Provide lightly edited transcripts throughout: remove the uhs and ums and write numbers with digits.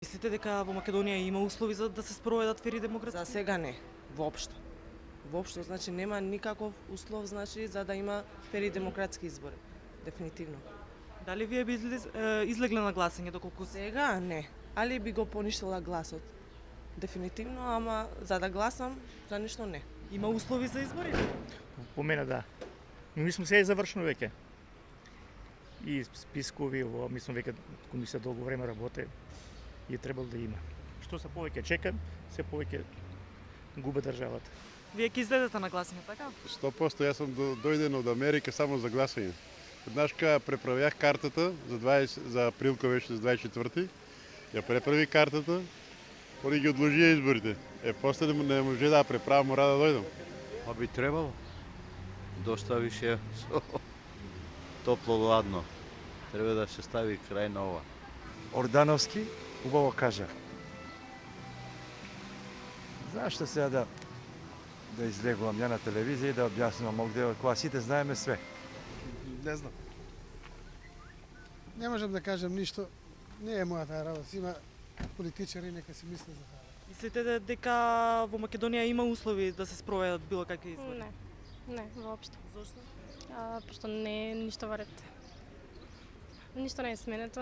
Мислите дека во Македонија има услови за да се спроведат фери демократски? За сега не, воопшто. Воопшто, значи нема никаков услов значи за да има фери демократски избори. Дефинитивно. Дали вие би излегле на гласање доколку се? Сега не, али би го поништила гласот. Дефинитивно, ама за да гласам, за ништо не. Има услови за избори? По мене да. Но мислам се е завршено веќе. И спискови, ово, мислам веќе комисија долго време работи и требало да има. Што се повеќе чека, се повеќе губе државата. Вие ќе излезете на гласање, така? 100% јас сум дојден од Америка само за гласање. Еднашка преправях картата за априлко беше за 24-ти. Ја преправи картата, поради ги одложија изборите. После не може да преправам, мора да дојдам. Pa bi trebalo. Dosta više toplo-ladno. Treba da se stavi kraj na ova. Ордановски убаво кажа. Зашто сега да излегувам ја на телевизија и да објаснувам овде кога сите знаеме све? Не знам. Не можам да кажам ништо. Не е мојата работа. Има политичари нека си мислат за тоа. Мислите дека во Македонија има услови да се спроведат било какви избори? Не, воопшто. Зошто? Пошто не е ништо во ред. Ништо не е сменето,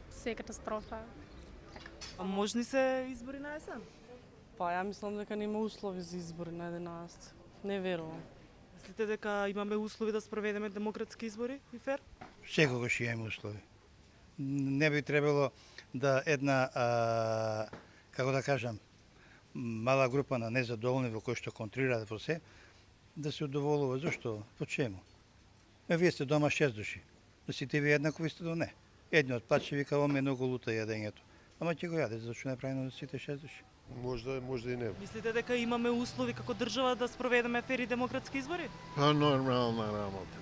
се е катастрофа. А можни се избори на есен? Па ја мислам дека нема услови за избори на 11. Не верувам. Мислите дека имаме услови да спроведеме демократски избори и фер? Секогаш имаме услови. Не би требало да една, како да кажам, мала група на незадоволни во кои што контролираат во се, да се удоволува. Зошто? По чему? Вие сте дома 6 души. Да сите ви еднакви сте до не. Едниот плаче вика, оме е многу лута јадењето. Ама ќе го јаде, зашто не правино да сите 6 души? Може и не. Мислите дека имаме услови како држава да спроведеме фери демократски избори? Па нормална работа.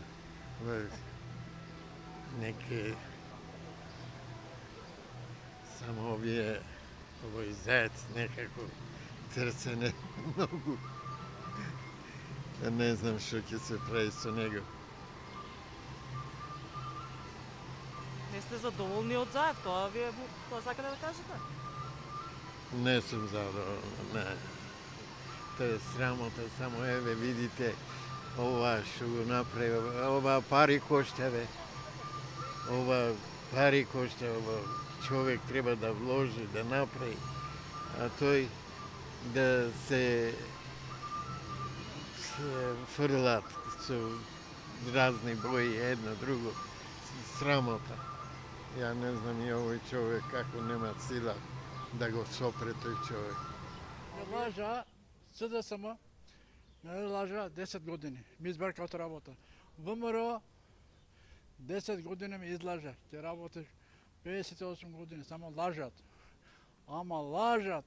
Неке само овие овој заец некако трсене многу. Не знам што ќе се прави со него. Не сте задоволни од Заев, тоа сакате да кажете? Не сум задоволен, не. Тоа е срамота, само еве видите ова што го направи, ова пари коштаве. Ова пари кошта, ова човек треба да вложи, да направи, а тој да се фрлат со разни бои, едно, друго, срамота. Ја не знам и овој човек како нема сила да го сопре тој човек. Ме лажа СДСМ, ме лажа 10 години, ми избрка од работа. ВМРО 10 години ми излажа, ќе работиш 58 години, само лажат. Ама лажат.